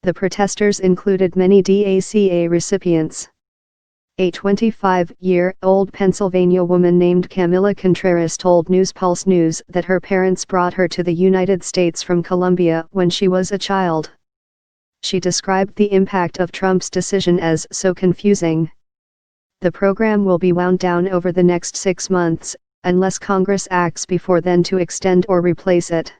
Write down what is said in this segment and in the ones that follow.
The protesters included many DACA recipients. A 25-year-old Pennsylvania woman named Camila Contreras told NewsPulse News that her parents brought her to the United States from Colombia when she was a child. She described the impact of Trump's decision as so confusing. The program will be wound down over the next 6 months, unless Congress acts before then to extend or replace it.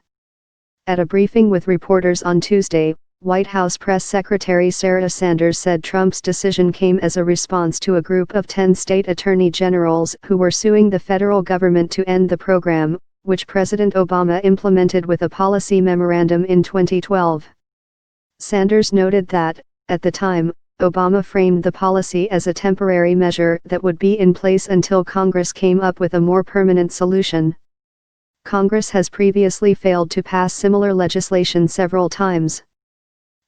At a briefing with reporters on Tuesday, White House Press Secretary Sarah Sanders said Trump's decision came as a response to a group of 10 state attorney generals who were suing the federal government to end the program, which President Obama implemented with a policy memorandum in 2012. Sanders noted that, at the time, Obama framed the policy as a temporary measure that would be in place until Congress came up with a more permanent solution. Congress has previously failed to pass similar legislation several times.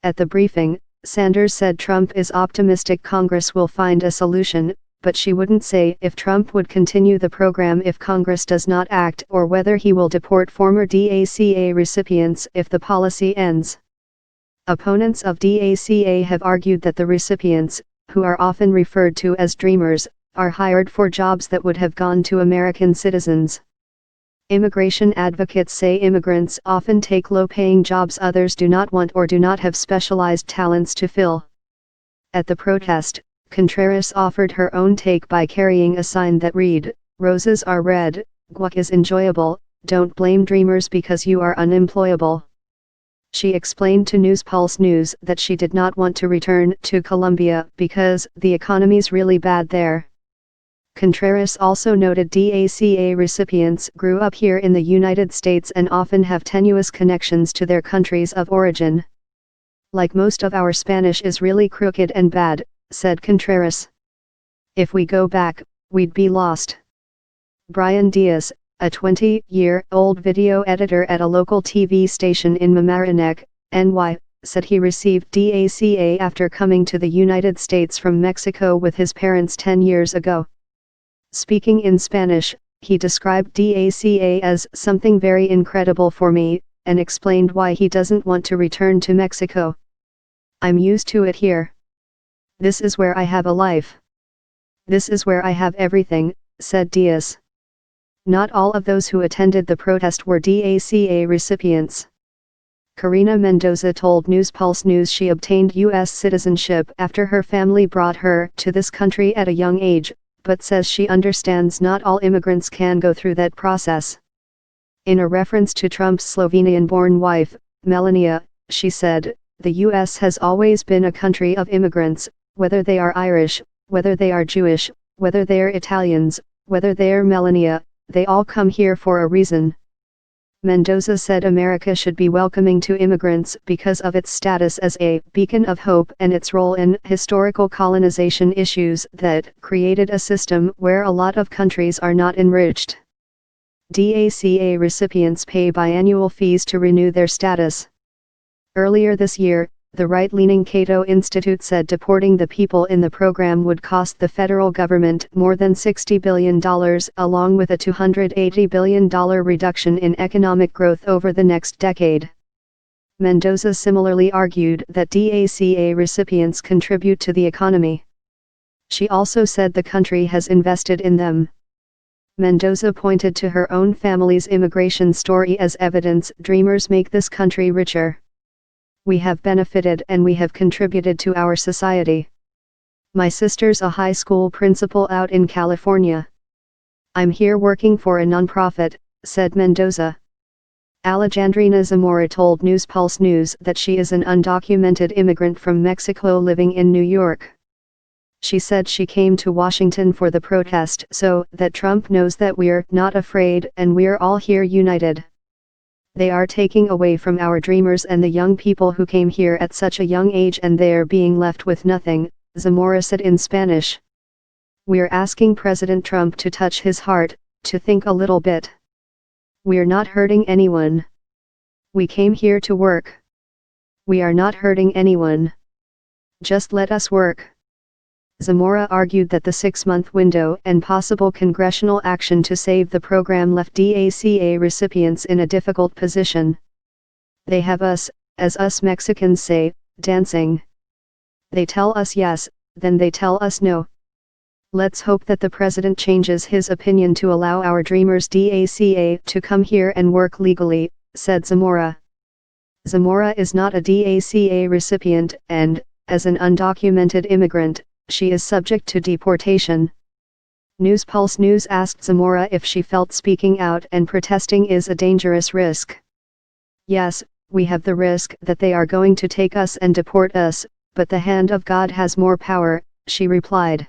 At the briefing, Sanders said Trump is optimistic Congress will find a solution, but she wouldn't say if Trump would continue the program if Congress does not act or whether he will deport former DACA recipients if the policy ends. Opponents of DACA have argued that the recipients, who are often referred to as dreamers, are hired for jobs that would have gone to American citizens. Immigration advocates say immigrants often take low-paying jobs others do not want or do not have specialized talents to fill. At the protest, Contreras offered her own take by carrying a sign that read, "Roses are red, guac is enjoyable, don't blame dreamers because you are unemployable." She explained to NewsPulse News that she did not want to return to Colombia because the economy's really bad there. Contreras also noted DACA recipients grew up here in the United States and often have tenuous connections to their countries of origin. "Like most of our Spanish is really crooked and bad," said Contreras. "If we go back, we'd be lost." Brian Diaz, a 20-year-old video editor at a local TV station in Mamaroneck, NY, said he received DACA after coming to the United States from Mexico with his parents 10 years ago. Speaking in Spanish, he described DACA as something very incredible for me, and explained why he doesn't want to return to Mexico. "I'm used to it here. This is where I have a life. This is where I have everything," said Diaz. Not all of those who attended the protest were DACA recipients. Karina Mendoza told NewsPulse News she obtained U.S. citizenship after her family brought her to this country at a young age, but says she understands not all immigrants can go through that process. In a reference to Trump's Slovenian-born wife, Melania, she said, "The U.S. has always been a country of immigrants, whether they are Irish, whether they are Jewish, whether they are Italians, whether they are Melania, they all come here for a reason." Mendoza said America should be welcoming to immigrants because of its status as a beacon of hope and its role in historical colonization issues that created a system where a lot of countries are not enriched. DACA recipients pay biannual fees to renew their status. Earlier this year, the right-leaning Cato Institute said deporting the people in the program would cost the federal government more than $60 billion, along with a $280 billion reduction in economic growth over the next decade. Mendoza similarly argued that DACA recipients contribute to the economy. She also said the country has invested in them. Mendoza pointed to her own family's immigration story as evidence dreamers make this country richer. "We have benefited and we have contributed to our society. My sister's a high school principal out in California. I'm here working for a nonprofit," said Mendoza. Alejandrina Zamora told NewsPulse News that she is an undocumented immigrant from Mexico living in New York. She said she came to Washington for the protest so that Trump knows that we're not afraid and we're all here united. "They are taking away from our dreamers and the young people who came here at such a young age and they're being left with nothing," Zamora said in Spanish. "We're asking President Trump to touch his heart, to think a little bit. We're not hurting anyone. We came here to work. We are not hurting anyone. Just let us work." Zamora argued that the 6-month window and possible congressional action to save the program left DACA recipients in a difficult position. "They have us, as us Mexicans say, dancing. They tell us yes, then they tell us no. Let's hope that the president changes his opinion to allow our dreamers DACA to come here and work legally, said Zamora. Zamora is not a DACA recipient and, as an undocumented immigrant, she is subject to deportation. NewsPulse News asked Zamora if she felt speaking out and protesting is a dangerous risk. Yes, we have the risk that they are going to take us and deport us, but the hand of God has more power, she replied.